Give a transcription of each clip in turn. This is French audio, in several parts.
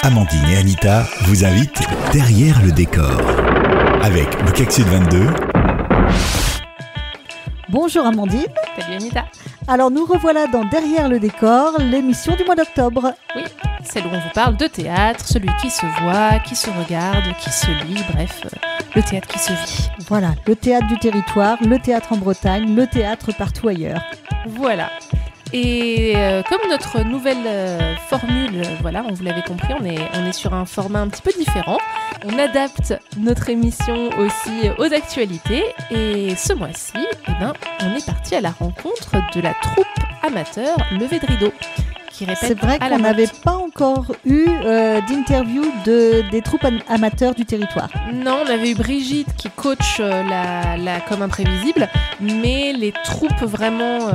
Amandine et Anita vous invitent derrière le décor avec le CAC Sud 22. Bonjour Amandine. Salut Anita. Alors nous revoilà dans Derrière le décor, l'émission du mois d'octobre. Oui, celle où on vous parle de théâtre, celui qui se voit, qui se regarde, qui se lit, bref, le théâtre qui se vit. Voilà, le théâtre du territoire, le théâtre en Bretagne, le théâtre partout ailleurs. Voilà. Et comme notre nouvelle formule, voilà, on vous l'avait compris, on est sur un format un petit peu différent. On adapte notre émission aussi aux actualités. Et ce mois-ci, on est parti à la rencontre de la troupe amateur Levé de Rideau. C'est vrai qu'on n'avait pas encore eu d'interview des troupes amateurs du territoire. Non, on avait eu Brigitte qui coach la Com Imprévisible, mais les troupes vraiment,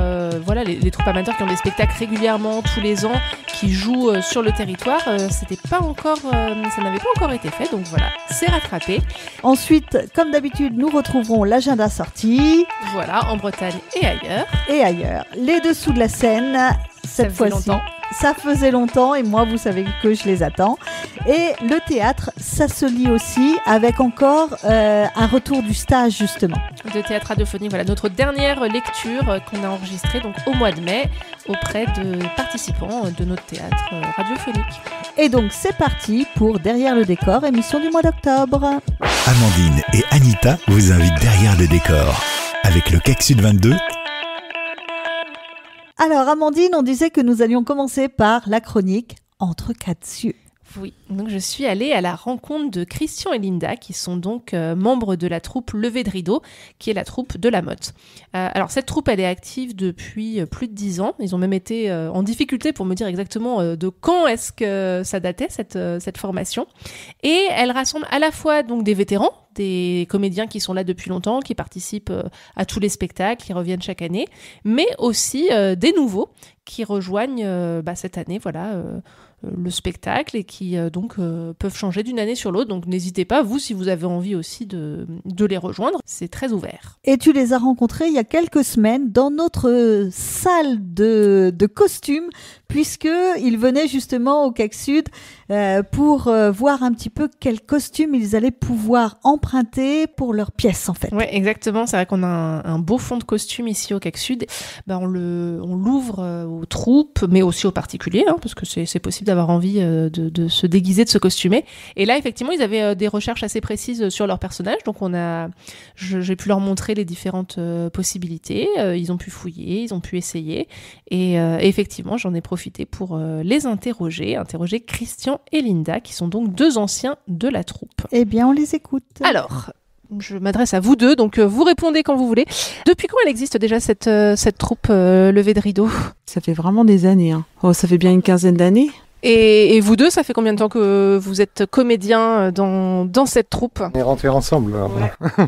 les troupes amateurs qui ont des spectacles régulièrement tous les ans, qui jouent sur le territoire, ça n'avait pas encore été fait, donc voilà, c'est rattrapé. Ensuite, comme d'habitude, nous retrouverons l'agenda sortie. Voilà, en Bretagne et ailleurs. Et ailleurs. Les dessous de la scène. Cette fois-ci, ça faisait longtemps et moi, vous savez que je les attends. Et le théâtre, ça se lit aussi avec encore un retour du stage, justement. De théâtre radiophonique, voilà, notre dernière lecture qu'on a enregistrée donc, au mois de mai auprès de participants de notre théâtre radiophonique. Et donc, c'est parti pour Derrière le décor, émission du mois d'octobre. Amandine et Anita vous invitent derrière le décor avec le CAC Sud 22. Alors Amandine, on disait que nous allions commencer par la chronique Entre quatre cieux. Oui, donc je suis allée à la rencontre de Christian et Linda, qui sont donc membres de la troupe Levé de Rideau, qui est la troupe de la Motte. Alors cette troupe, elle est active depuis plus de 10 ans. Ils ont même été en difficulté pour me dire exactement de quand est-ce que ça datait, cette formation. Et elle rassemble à la fois donc des vétérans, des comédiens qui sont là depuis longtemps, qui participent à tous les spectacles, qui reviennent chaque année, mais aussi des nouveaux qui rejoignent cette année, le spectacle et qui peuvent changer d'une année sur l'autre. Donc n'hésitez pas, vous, si vous avez envie aussi de les rejoindre, c'est très ouvert. Et tu les as rencontrés il y a quelques semaines dans notre salle de costumes, puisqu'ils venaient justement au CAC Sud pour voir un petit peu quels costumes ils allaient pouvoir emprunter pour leurs pièces, en fait. Oui, exactement. C'est vrai qu'on a un beau fond de costumes ici au CAC Sud. On l'ouvre aux troupes, mais aussi aux particuliers, parce que c'est possible d'avoir envie de se déguiser, de se costumer. Et là, effectivement, ils avaient des recherches assez précises sur leurs personnages. Donc, j'ai pu leur montrer les différentes possibilités. Ils ont pu fouiller, ils ont pu essayer. Et effectivement, j'en ai profité pour les interroger Christian et Linda, qui sont donc deux anciens de la troupe. Eh bien, on les écoute. Alors, je m'adresse à vous deux, donc vous répondez quand vous voulez. Depuis quand elle existe déjà cette troupe Levé de Rideau ? Ça fait vraiment des années. Ça fait bien une quinzaine d'années. Et vous deux, ça fait combien de temps que vous êtes comédiens dans cette troupe ? On est rentrés ensemble. Ouais.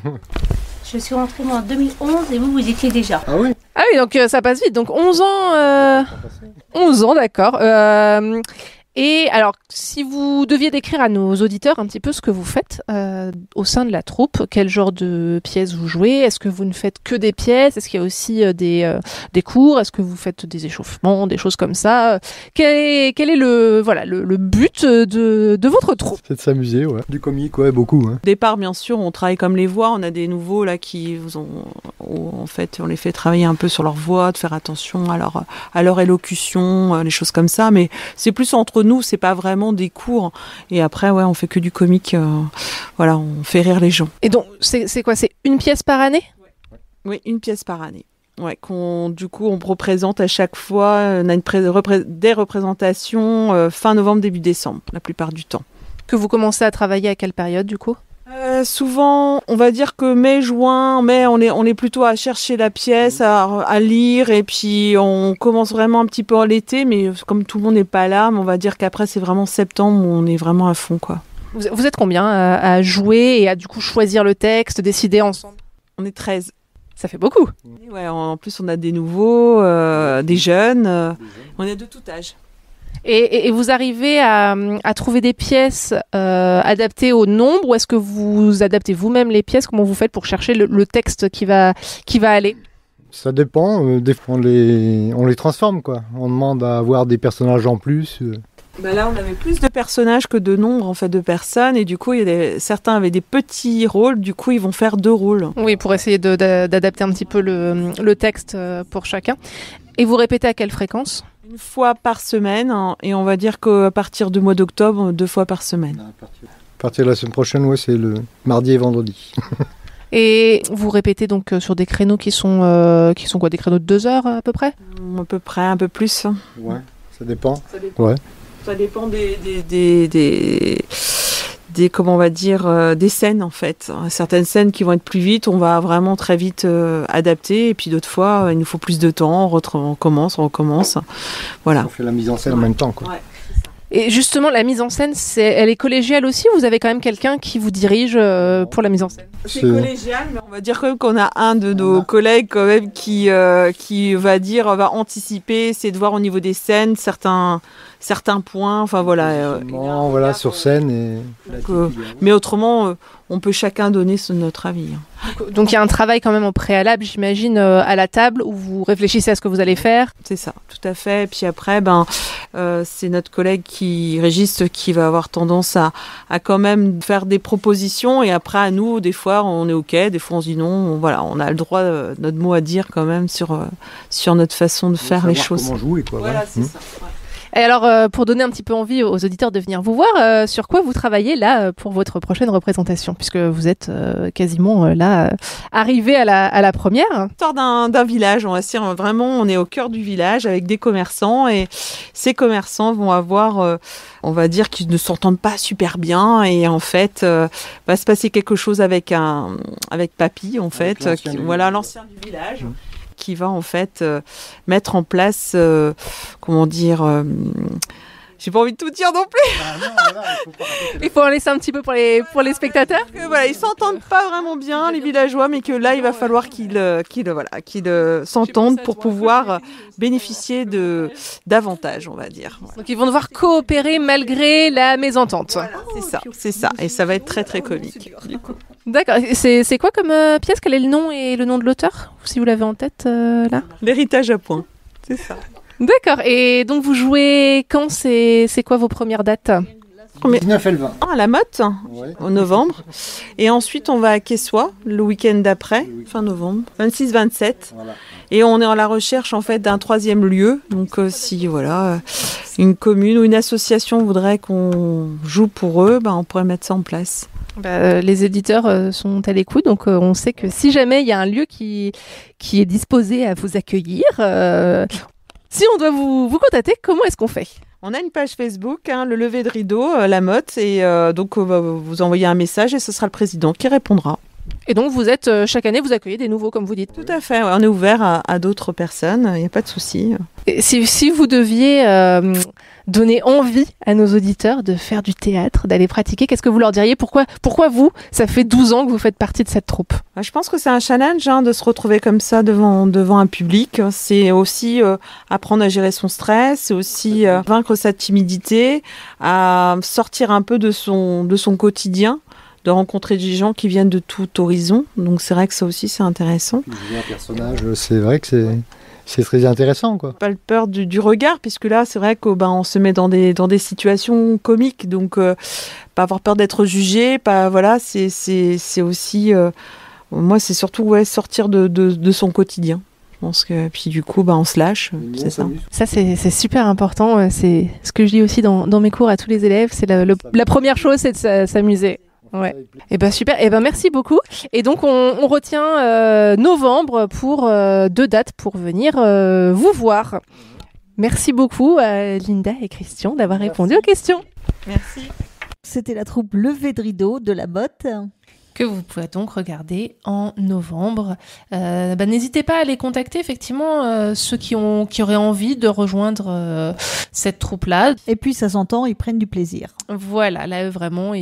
Je suis rentrée moi en 2011 et vous étiez déjà. Ah oui ? Ah oui, donc ça passe vite. Donc 11 ans. 11 ans, d'accord. Et alors, si vous deviez décrire à nos auditeurs un petit peu ce que vous faites au sein de la troupe, quel genre de pièces vous jouez ? Est-ce que vous ne faites que des pièces ? Est-ce qu'il y a aussi des cours ? Est-ce que vous faites des échauffements, des choses comme ça ? Quel est le but de votre troupe ? C'est de s'amuser, ouais. Du comique, ouais, beaucoup. Au départ, bien sûr, on travaille comme les voix. On a des nouveaux là en fait, on les fait travailler un peu sur leur voix, de faire attention à leur élocution, les choses comme ça. Mais c'est plus entre nous, c'est pas vraiment des cours. Et après, ouais, on fait que du comique. On fait rire les gens. Et donc, c'est quoi ? C'est une pièce par année ? Oui, une pièce par année. Ouais, on représente à chaque fois. On a des représentations fin novembre, début décembre, la plupart du temps. Que vous commencez à travailler à quelle période, du coup ? Souvent, on va dire que mai, on est plutôt à chercher la pièce, à lire, et puis on commence vraiment un petit peu en l'été, mais comme tout le monde n'est pas là, on va dire qu'après c'est vraiment septembre où on est vraiment à fond, quoi. Vous êtes combien à jouer et à du coup choisir le texte, décider ensemble ? On est 13. Ça fait beaucoup. Ouais, en plus on a des nouveaux, des jeunes, on est de tout âge. Et vous arrivez à trouver des pièces adaptées au nombre, ou est-ce que vous adaptez vous-même les pièces ? Comment vous faites pour chercher le texte qui va aller ? Ça dépend. Des fois, on les transforme, quoi. On demande à avoir des personnages en plus. Bah là, on avait plus de personnages que de nombre en fait de personnes, et du coup, certains avaient des petits rôles. Du coup, ils vont faire 2 rôles. Oui, pour essayer d'adapter un petit peu le texte pour chacun. Et vous répétez à quelle fréquence ? 1 fois par semaine, hein, et on va dire qu'à partir du mois d'octobre, 2 fois par semaine. À partir de la semaine prochaine, ouais, c'est le mardi et vendredi. Et vous répétez donc sur des créneaux qui sont quoi, des créneaux de 2 heures à peu près ? À peu près, un peu plus. Ouais, ça dépend. Ouais. Ça dépend des comment on va dire des scènes en fait. Certaines scènes qui vont être plus vite, on va vraiment très vite adapter, et puis d'autres fois il nous faut plus de temps, on recommence. Voilà. On fait la mise en scène en même temps, quoi. Ouais. Et justement, la mise en scène, elle est collégiale aussi, ou vous avez quand même quelqu'un qui vous dirige pour la mise en scène ? C'est collégial, mais on va dire quand même qu'on a un de nos collègues quand même qui va anticiper, essayer de voir au niveau des scènes certains points, enfin voilà. Voilà, sur scène et. Mais autrement, on peut chacun donner notre avis. Donc il y a un travail quand même en préalable, j'imagine, à la table, où vous réfléchissez à ce que vous allez faire. C'est ça, tout à fait. Et puis après, c'est notre collègue Régis qui va avoir tendance à quand même faire des propositions, et après à nous, des fois on est ok, des fois on se dit non. Voilà, on a le droit, notre mot à dire quand même sur notre façon de faire les choses. Comment jouer, quoi. Voilà, c'est ça. Ouais. Et alors, pour donner un petit peu envie aux auditeurs de venir vous voir, sur quoi vous travaillez là pour votre prochaine représentation, puisque vous êtes quasiment là arrivé à la première. Histoire d'un village, on va dire vraiment, on est au cœur du village avec des commerçants, et ces commerçants vont avoir, on va dire qu'ils ne s'entendent pas super bien, et en fait, va se passer quelque chose avec Papy, en fait, l'ancien du village. Qui va en fait mettre en place, j'ai pas envie de tout dire non plus. Il faut en laisser un petit peu pour les spectateurs. Voilà, ils s'entendent pas vraiment bien les villageois, mais que là il va falloir qu'ils s'entendent pour pouvoir bénéficier d'avantages, on va dire. Donc ils vont devoir coopérer malgré la mésentente. Voilà, c'est ça, et ça va être très très comique. Du coup. D'accord. C'est quoi comme pièce ? Quel est le nom et le nom de l'auteur, si vous l'avez en tête là ? L'héritage à point, c'est ça. D'accord. Et donc vous jouez quand ? C'est quoi vos premières dates ? 19 et le 20. À la Motte, Ouais. en novembre. Et ensuite, on va à Quessoy, le week-end d'après, fin novembre, 26-27. Voilà. Et on est à la recherche, en fait, d'un 3e lieu. Donc, si, une commune ou une association voudrait qu'on joue pour eux, on pourrait mettre ça en place. Les éditeurs sont à l'écoute, donc on sait que si jamais il y a un lieu qui est disposé à vous accueillir, si on doit vous contacter, comment est-ce qu'on fait ? On a une page Facebook, le lever de rideau, la Motte, et donc vous envoyez un message et ce sera le président qui répondra. Et donc vous êtes, chaque année, vous accueillez des nouveaux, comme vous dites. Tout à fait, on est ouvert à d'autres personnes, il n'y a pas de souci. Et si vous deviez donner envie à nos auditeurs de faire du théâtre, d'aller pratiquer, qu'est-ce que vous leur diriez ? Pourquoi vous, ça fait 12 ans que vous faites partie de cette troupe ? Je pense que c'est un challenge de se retrouver comme ça devant un public. C'est aussi apprendre à gérer son stress, c'est aussi vaincre sa timidité, à sortir un peu de son quotidien, de rencontrer des gens qui viennent de tout horizon. Donc c'est vrai que ça aussi c'est intéressant. Jouer un personnage, c'est vrai que c'est très intéressant, quoi. Pas peur du regard, puisque là c'est vrai qu'on se met dans des situations comiques, donc pas avoir peur d'être jugé, c'est aussi moi c'est surtout sortir de son quotidien. Je pense que puis du coup on se lâche, c'est ça. Ça c'est super important, c'est ce que je dis aussi dans mes cours à tous les élèves, c'est la première chose, c'est de s'amuser. Ouais. Et super. Et merci beaucoup. Et donc on retient novembre pour 2 dates pour venir vous voir. Merci beaucoup Linda et Christian d'avoir répondu aux questions. Merci. C'était la troupe Lever de rideau de la Motte. Que vous pouvez donc regarder en novembre. N'hésitez pas à les contacter, effectivement, ceux qui auraient envie de rejoindre cette troupe-là. Et puis ça s'entend, ils prennent du plaisir. Voilà, là vraiment,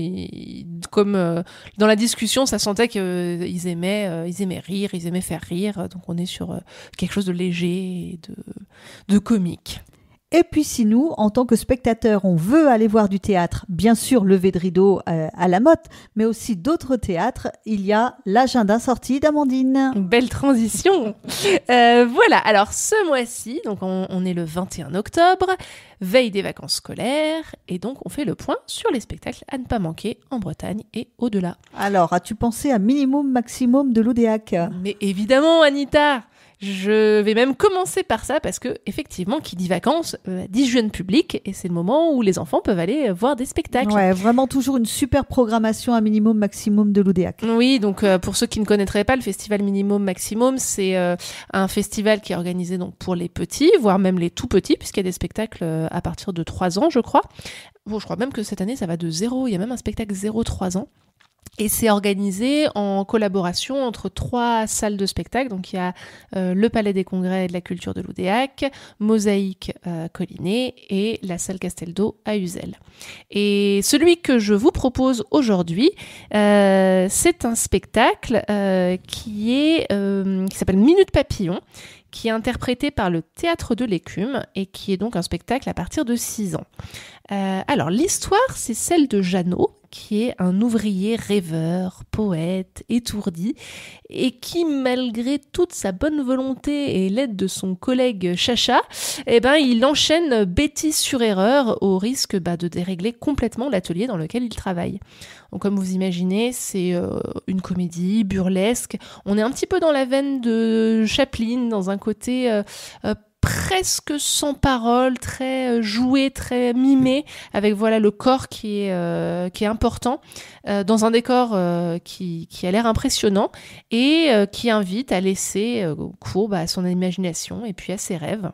comme dans la discussion, ça sentait qu'ils aimaient rire, ils aimaient faire rire. Donc on est sur quelque chose de léger et de comique. Et puis si nous, en tant que spectateurs, on veut aller voir du théâtre, bien sûr Levé de rideau à la Motte, mais aussi d'autres théâtres, il y a l'agenda sortie d'Amandine. Belle transition. Voilà, alors ce mois-ci, donc on est le 21 octobre, veille des vacances scolaires, et donc on fait le point sur les spectacles à ne pas manquer en Bretagne et au-delà. Alors, as-tu pensé à minimum, maximum de l'Oudéac ? Mais évidemment, Anita, je vais même commencer par ça parce que effectivement, qui dit vacances, dit jeune public, et c'est le moment où les enfants peuvent aller voir des spectacles. Ouais, vraiment toujours une super programmation à minimum, maximum de l'Oudéac. Oui, donc pour ceux qui ne connaîtraient pas, le festival Minimum Maximum, c'est un festival qui est organisé donc pour les petits, voire même les tout petits, puisqu'il y a des spectacles à partir de 3 ans, je crois. Bon, je crois même que cette année, ça va de 0, il y a même un spectacle 0-3 ans. Et c'est organisé en collaboration entre 3 salles de spectacle. Donc il y a le Palais des Congrès et de la Culture de l'Oudéac, Mosaïque Collinet et la salle Casteldo à Uzel. Et celui que je vous propose aujourd'hui, c'est un spectacle qui s'appelle Minute Papillon, qui est interprété par le Théâtre de l'Écume et qui est donc un spectacle à partir de 6 ans. Alors l'histoire, c'est celle de Jeannot, qui est un ouvrier rêveur, poète, étourdi, et qui, malgré toute sa bonne volonté et l'aide de son collègue Chacha, il enchaîne bêtise sur erreur au risque de dérégler complètement l'atelier dans lequel il travaille. Donc, comme vous imaginez, c'est une comédie burlesque. On est un petit peu dans la veine de Chaplin, dans un côté presque sans parole, très joué, très mimé, avec le corps qui est important, dans un décor qui a l'air impressionnant et qui invite à laisser cours à son imagination et puis à ses rêves.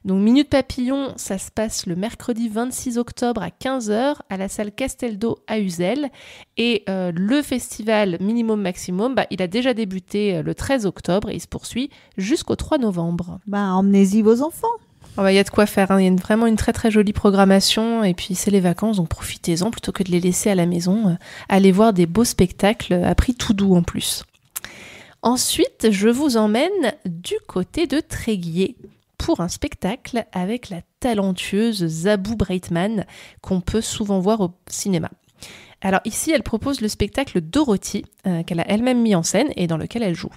Donc Minute Papillon, ça se passe le mercredi 26 octobre à 15h à la salle Casteldo à Uzel, et le festival Minimum Maximum, il a déjà débuté le 13 octobre et il se poursuit jusqu'au 3 novembre. Emmenez-y vos enfants. Il y a de quoi faire, hein. Il y a vraiment une très très jolie programmation, et puis c'est les vacances, donc profitez-en plutôt que de les laisser à la maison. Allez voir des beaux spectacles à prix tout doux en plus. Ensuite, je vous emmène du côté de Tréguier pour un spectacle avec la talentueuse Zabou Breitman qu'on peut souvent voir au cinéma. Alors ici, elle propose le spectacle Dorothy, qu'elle a elle-même mis en scène et dans lequel elle joue.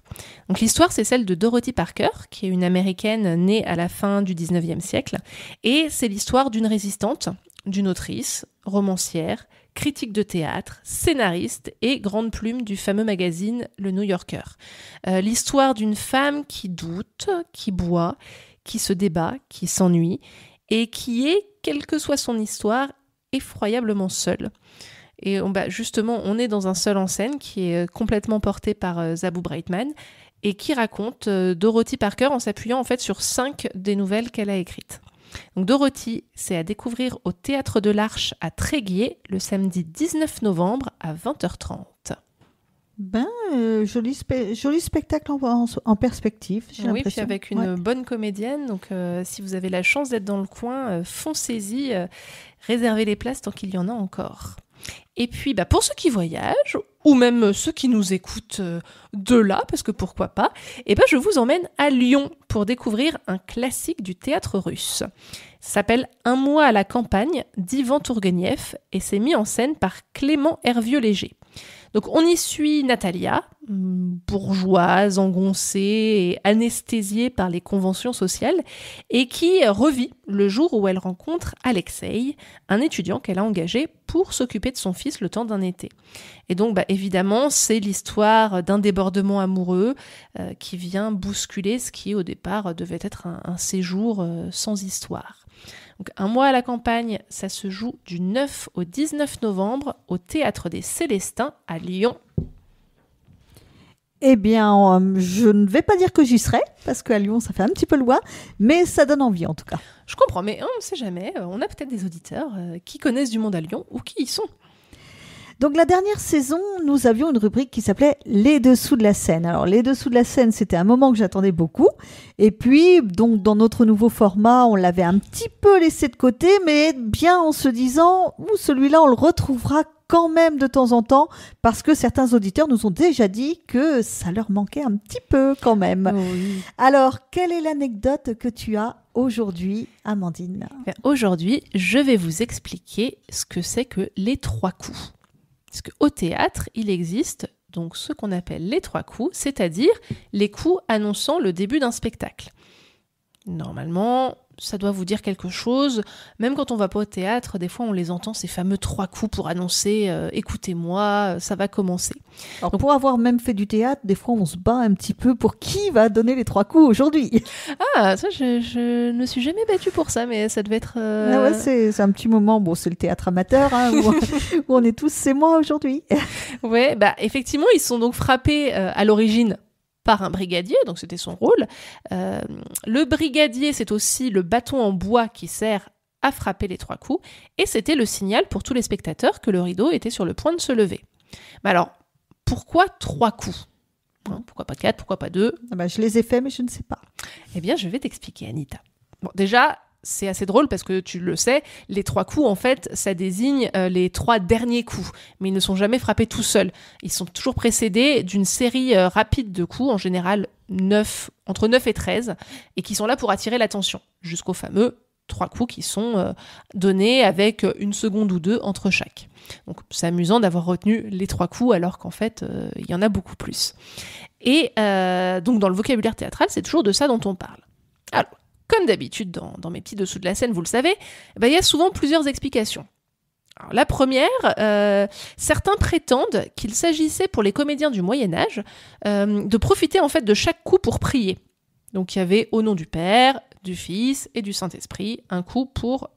Donc l'histoire, c'est celle de Dorothy Parker, qui est une Américaine née à la fin du 19e siècle. Et c'est l'histoire d'une résistante, d'une autrice, romancière, critique de théâtre, scénariste et grande plume du fameux magazine Le New Yorker. L'histoire d'une femme qui doute, qui boit, qui se débat, qui s'ennuie et qui est, quelle que soit son histoire, effroyablement seule. Et justement, on est dans un seul en scène qui est complètement porté par Zabou Breitman et qui raconte Dorothy Parker en s'appuyant en fait sur 5 des nouvelles qu'elle a écrites. Donc Dorothy, c'est à découvrir au Théâtre de l'Arche à Tréguier le samedi 19 novembre à 20h30. Joli spectacle en perspective, j'ai l'impression. Oui, puis avec une bonne comédienne. Donc si vous avez la chance d'être dans le coin, foncez-y, réservez les places tant qu'il y en a encore. Et puis, pour ceux qui voyagent, ou même ceux qui nous écoutent de là, parce que pourquoi pas, je vous emmène à Lyon pour découvrir un classique du théâtre russe. Ça s'appelle Un mois à la campagne d'Ivan Tourguenieff et c'est mis en scène par Clément Hervieux-Léger. Donc on y suit Natalia, bourgeoise, engoncée et anesthésiée par les conventions sociales, et qui revit le jour où elle rencontre Alexei, un étudiant qu'elle a engagé pour s'occuper de son fils le temps d'un été. Et donc évidemment, c'est l'histoire d'un débordement amoureux qui vient bousculer ce qui au départ devait être un séjour sans histoire. Donc, Un mois à la campagne, ça se joue du 9 au 19 novembre au Théâtre des Célestins à Lyon. Je ne vais pas dire que j'y serai, parce qu'à Lyon, ça fait un petit peu loin, mais ça donne envie en tout cas. Je comprends, mais on ne sait jamais. On a peut-être des auditeurs qui connaissent du monde à Lyon ou qui y sont. Donc la dernière saison, nous avions une rubrique qui s'appelait Les dessous de la scène. Alors les dessous de la scène, c'était un moment que j'attendais beaucoup. Et puis, donc dans notre nouveau format, on l'avait un petit peu laissé de côté, mais bien en se disant, celui-là, on le retrouvera quand même de temps en temps, parce que certains auditeurs nous ont déjà dit que ça leur manquait un petit peu quand même. Oui. Alors, quelle est l'anecdote que tu as aujourd'hui, Amandine ? Aujourd'hui, je vais vous expliquer ce que c'est que les 3 coups. Parce qu'au théâtre, il existe donc ce qu'on appelle les 3 coups, c'est-à-dire les coups annonçant le début d'un spectacle. Normalement, ça doit vous dire quelque chose. Même quand on va pas au théâtre, des fois on les entend, ces fameux 3 coups pour annoncer « écoutez-moi, ça va commencer ». Alors, pour avoir même fait du théâtre, des fois on se bat un petit peu pour qui va donner les 3 coups aujourd'hui. Ah, ça je ne me suis jamais battue pour ça, mais ça devait être... Ah ouais, c'est un petit moment, bon c'est le théâtre amateur, hein, où on est tous, c'est moi aujourd'hui. Ouais, bah effectivement, ils sont donc frappés à l'origine par un brigadier, donc c'était son rôle. Le brigadier, c'est aussi le bâton en bois qui sert à frapper les 3 coups, et c'était le signal pour tous les spectateurs que le rideau était sur le point de se lever. Mais alors, pourquoi 3 coups ? Pourquoi pas 4, pourquoi pas 2 ? Ah bah, je les ai faits, mais je ne sais pas. Eh bien, je vais t'expliquer, Anita. Bon, déjà, c'est assez drôle parce que tu le sais, les 3 coups, en fait, ça désigne les 3 derniers coups. Mais ils ne sont jamais frappés tout seuls. Ils sont toujours précédés d'une série rapide de coups, en général entre 9 et 13, et qui sont là pour attirer l'attention, jusqu'aux fameux 3 coups qui sont donnés avec 1 seconde ou 2 entre chaque. Donc c'est amusant d'avoir retenu les 3 coups alors qu'en fait, il y en a beaucoup plus. Et donc dans le vocabulaire théâtral, c'est toujours de ça dont on parle. Alors, comme d'habitude, dans mes petits dessous de la scène, vous le savez, il y a souvent plusieurs explications. Alors, la première, certains prétendent qu'il s'agissait pour les comédiens du Moyen-Âge de profiter en fait de chaque coup pour prier. Donc il y avait au nom du Père, du Fils et du Saint-Esprit un coup pour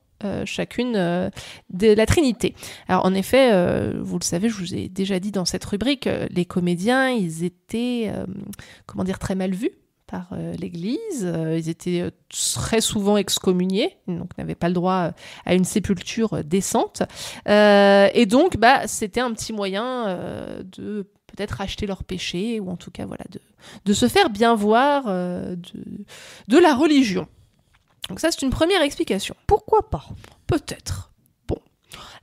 chacune de la Trinité. Alors en effet, vous le savez, je vous ai déjà dit dans cette rubrique, les comédiens, ils étaient, très mal vus par l'Église. Ils étaient très souvent excommuniés, donc n'avaient pas le droit à une sépulture décente. Et donc, c'était un petit moyen de peut-être racheter leurs péchés, ou en tout cas de se faire bien voir de la religion. Donc ça, c'est une première explication. Pourquoi pas ? Peut-être.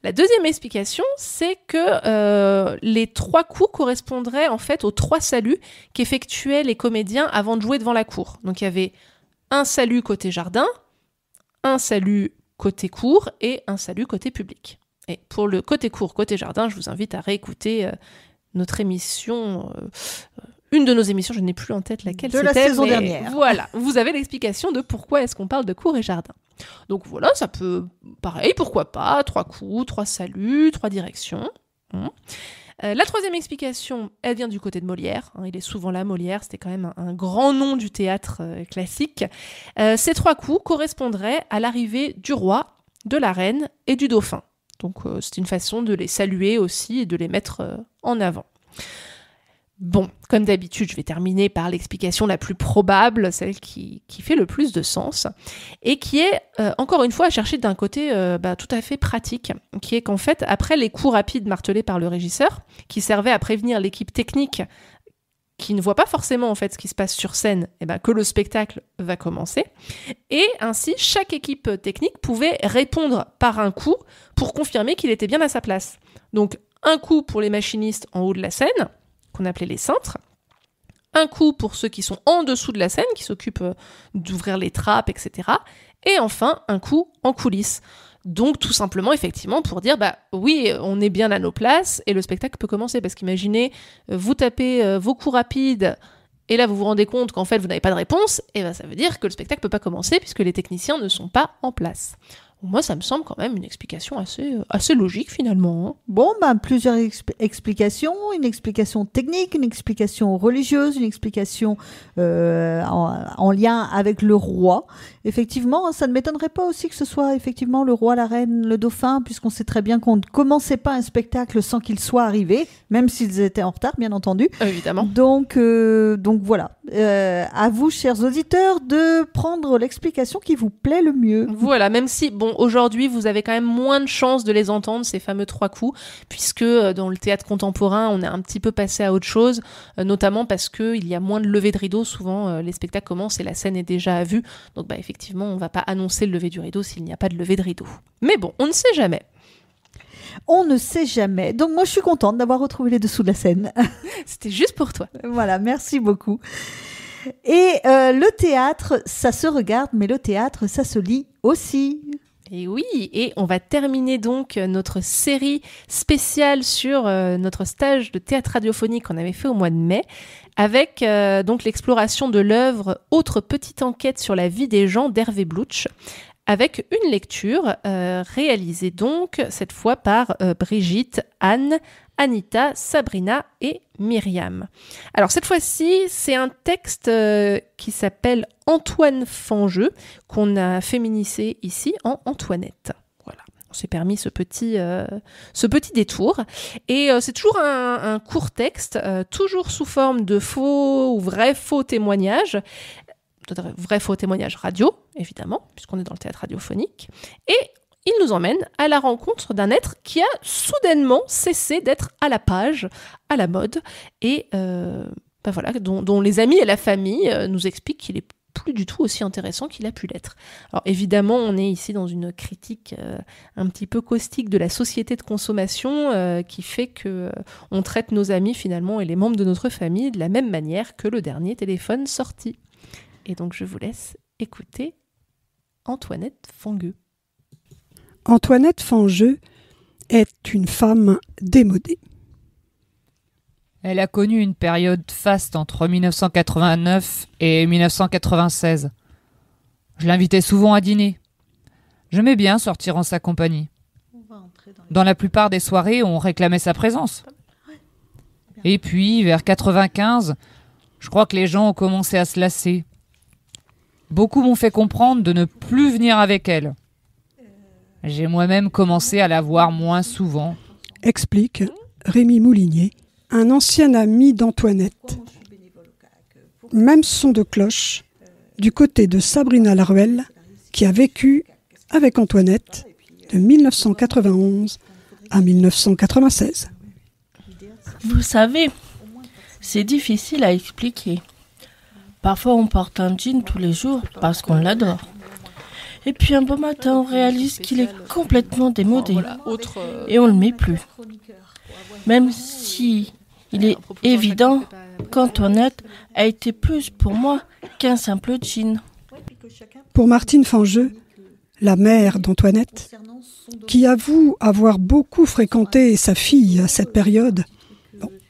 La deuxième explication, c'est que les 3 coups correspondraient en fait aux 3 saluts qu'effectuaient les comédiens avant de jouer devant la cour. Donc il y avait un salut côté jardin, un salut côté cour et un salut côté public. Et pour le côté cour, côté jardin, je vous invite à réécouter notre émission, une de nos émissions, je n'ai plus en tête laquelle c'était. De la saison dernière. Voilà, vous avez l'explication de pourquoi est-ce qu'on parle de cour et jardin. Donc voilà, ça peut, pareil, pourquoi pas, 3 coups, 3 saluts, 3 directions. La troisième explication, elle vient du côté de Molière. Il est souvent là, Molière, c'était quand même un grand nom du théâtre classique. Ces 3 coups correspondraient à l'arrivée du roi, de la reine et du dauphin. Donc c'est une façon de les saluer aussi et de les mettre en avant. Bon, comme d'habitude, je vais terminer par l'explication la plus probable, celle qui fait le plus de sens, et qui est, encore une fois, à chercher d'un côté tout à fait pratique, qui est qu'en fait, après les coups rapides martelés par le régisseur, qui servaient à prévenir l'équipe technique qui ne voit pas forcément en fait ce qui se passe sur scène, que le spectacle va commencer, et ainsi, chaque équipe technique pouvait répondre par un coup pour confirmer qu'il était bien à sa place. Donc, un coup pour les machinistes en haut de la scène, qu'on appelait les cintres, un coup pour ceux qui sont en dessous de la scène, qui s'occupent d'ouvrir les trappes, etc. Et enfin, un coup en coulisses. Donc, tout simplement, effectivement, pour dire, oui, on est bien à nos places et le spectacle peut commencer. Parce qu'imaginez, vous tapez vos coups rapides et là, vous vous rendez compte qu'en fait, vous n'avez pas de réponse, et ça veut dire que le spectacle peut pas commencer puisque les techniciens ne sont pas en place. Moi, ça me semble quand même une explication assez logique, finalement. Bon, plusieurs explications. Une explication technique, une explication religieuse, une explication en lien avec le roi. Effectivement, ça ne m'étonnerait pas aussi que ce soit effectivement le roi, la reine, le dauphin, puisqu'on sait très bien qu'on ne commençait pas un spectacle sans qu'ils soient arrivés, même s'ils étaient en retard, bien entendu. Évidemment. Donc voilà. À vous, chers auditeurs, de prendre l'explication qui vous plaît le mieux. Voilà, même si, bon, aujourd'hui, vous avez quand même moins de chances de les entendre, ces fameux 3 coups, puisque dans le théâtre contemporain, on est un petit peu passé à autre chose, notamment parce qu'il y a moins de levée de rideau. Souvent, les spectacles commencent et la scène est déjà à vue. Donc, effectivement, on ne va pas annoncer le lever du rideau s'il n'y a pas de levée de rideau. Mais bon, on ne sait jamais. On ne sait jamais. Donc moi, je suis contente d'avoir retrouvé les dessous de la scène. C'était juste pour toi. Voilà, merci beaucoup. Et le théâtre, ça se regarde, mais le théâtre, ça se lit aussi. Et oui, et on va terminer donc notre série spéciale sur notre stage de théâtre radiophonique qu'on avait fait au mois de mai, avec donc l'exploration de l'œuvre « Autre petite enquête sur la vie des gens » d'Hervé Bloutch, avec une lecture réalisée donc cette fois par Brigitte, Anne, Anita, Sabrina et Myriam. Alors cette fois-ci, c'est un texte qui s'appelle Antoine Fangeux, qu'on a féminisé ici en Antoinette. Voilà, on s'est permis ce petit détour. Et c'est toujours un court texte, toujours sous forme de faux ou faux témoignages. Vrai faux témoignage radio, évidemment, puisqu'on est dans le théâtre radiophonique. Et il nous emmène à la rencontre d'un être qui a soudainement cessé d'être à la page, à la mode, et voilà, dont les amis et la famille nous expliquent qu'il est plus du tout aussi intéressant qu'il a pu l'être. Alors évidemment, on est ici dans une critique un petit peu caustique de la société de consommation qui fait que on traite nos amis finalement et les membres de notre famille de la même manière que le dernier téléphone sorti. Et donc, je vous laisse écouter Antoinette Fangeux. Antoinette Fangeux est une femme démodée. Elle a connu une période faste entre 1989 et 1996. Je l'invitais souvent à dîner. J'aimais bien sortir en sa compagnie. Dans la plupart des soirées, on réclamait sa présence. Et puis, vers 95, je crois que les gens ont commencé à se lasser. Beaucoup m'ont fait comprendre de ne plus venir avec elle. J'ai moi-même commencé à la voir moins souvent. Explique Rémi Moulinier, un ancien ami d'Antoinette. Même son de cloche du côté de Sabrina Laruelle, qui a vécu avec Antoinette de 1991 à 1996. Vous savez, c'est difficile à expliquer. Parfois, on porte un jean tous les jours parce qu'on l'adore. Et puis un beau matin, on réalise qu'il est complètement démodé. Et on ne le met plus. Même si il est évident qu'Antoinette a été plus pour moi qu'un simple jean. Pour Martine Fangeux, la mère d'Antoinette, qui avoue avoir beaucoup fréquenté sa fille à cette période,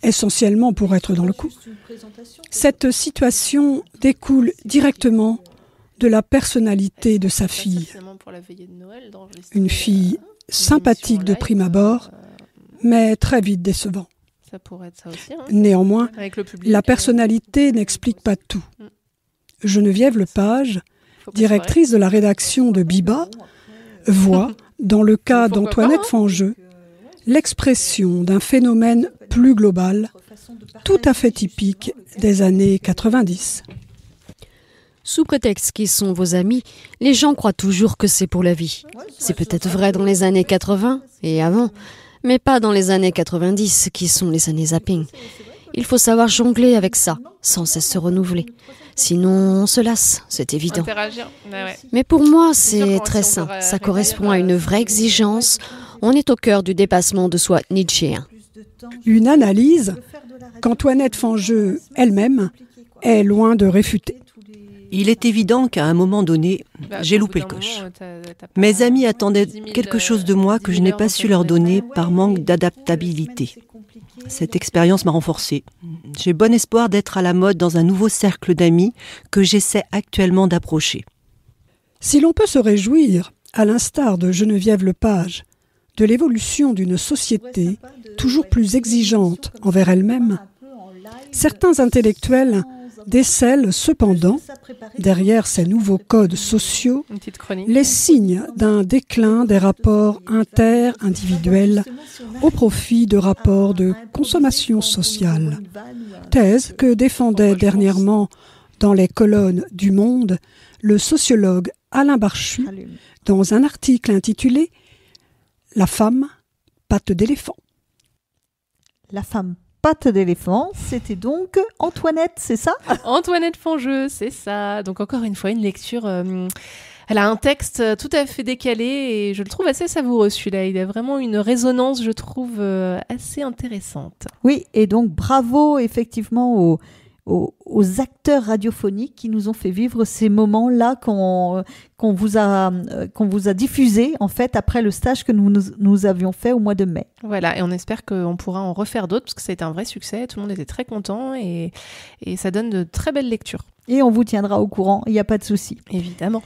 essentiellement pour être dans le coup, cette situation découle directement de la personnalité de sa fille. Une fille sympathique de prime abord, mais très vite décevant. Néanmoins, la personnalité n'explique pas tout. Geneviève Lepage, directrice de la rédaction de Biba, voit, dans le cas d'Antoinette Fangeux, l'expression d'un phénomène plus global, tout à fait typique des années 90. Sous prétexte qu'ils sont vos amis, les gens croient toujours que c'est pour la vie. C'est peut-être vrai dans les années 80 et avant, mais pas dans les années 90 qui sont les années zapping. Il faut savoir jongler avec ça, sans cesse se renouveler. Sinon, on se lasse, c'est évident. Mais pour moi, c'est très sain. Ça correspond à une vraie exigence. On est au cœur du dépassement de soi nietzschéen. Une analyse qu'Antoinette Fangeux elle-même est loin de réfuter. Il est évident qu'à un moment donné, j'ai loupé le coche. Mes amis attendaient quelque chose de moi que je n'ai pas su leur donner par manque d'adaptabilité. Cette expérience m'a renforcée. J'ai bon espoir d'être à la mode dans un nouveau cercle d'amis que j'essaie actuellement d'approcher. Si l'on peut se réjouir, à l'instar de Geneviève Lepage, de l'évolution d'une société toujours plus exigeante envers elle-même, certains intellectuels décèlent cependant, derrière ces nouveaux codes sociaux, les signes d'un déclin des rapports inter-individuels au profit de rapports de consommation sociale. Thèse que défendait dernièrement dans les colonnes du Monde le sociologue Alain Barchu dans un article intitulé « La femme, patte d'éléphant ». La femme patte d'éléphant, c'était donc Antoinette, c'est ça? Antoinette Fangeux, c'est ça. Donc encore une fois, une lecture... Elle a un texte tout à fait décalé et je le trouve assez savoureux celui-là. Il a vraiment une résonance, je trouve, assez intéressante. Oui, et donc bravo effectivement aux acteurs radiophoniques qui nous ont fait vivre ces moments-là qu'on vous a diffusés en fait après le stage que nous avions fait au mois de mai. Voilà, et on espère qu'on pourra en refaire d'autres parce que ça a été un vrai succès. Tout le monde était très content et ça donne de très belles lectures. Et on vous tiendra au courant, il n'y a pas de souci. Évidemment.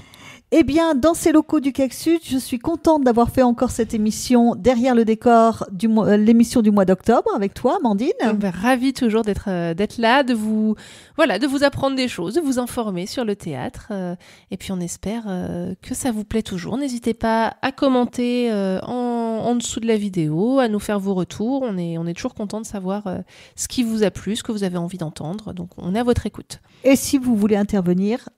Eh bien, dans ces locaux du CAC Sud, je suis contente d'avoir fait encore cette émission derrière le décor, l'émission du mois d'octobre avec toi, Amandine. Ravie toujours d'être là, de vous apprendre des choses, de vous informer sur le théâtre. Et puis on espère que ça vous plaît toujours. N'hésitez pas à commenter en dessous de la vidéo, à nous faire vos retours. On est toujours content de savoir ce qui vous a plu, ce que vous avez envie d'entendre. Donc on est à votre écoute. Et si vous voulez intervenir,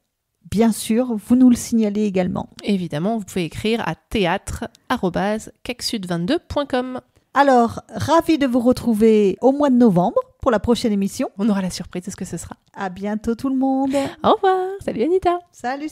bien sûr, vous nous le signalez également. Évidemment, vous pouvez écrire à théâtre@cacsud22.com. Alors, ravi de vous retrouver au mois de novembre pour la prochaine émission. On aura la surprise de ce que ce sera. À bientôt tout le monde. Au revoir. Salut Anita. Salut.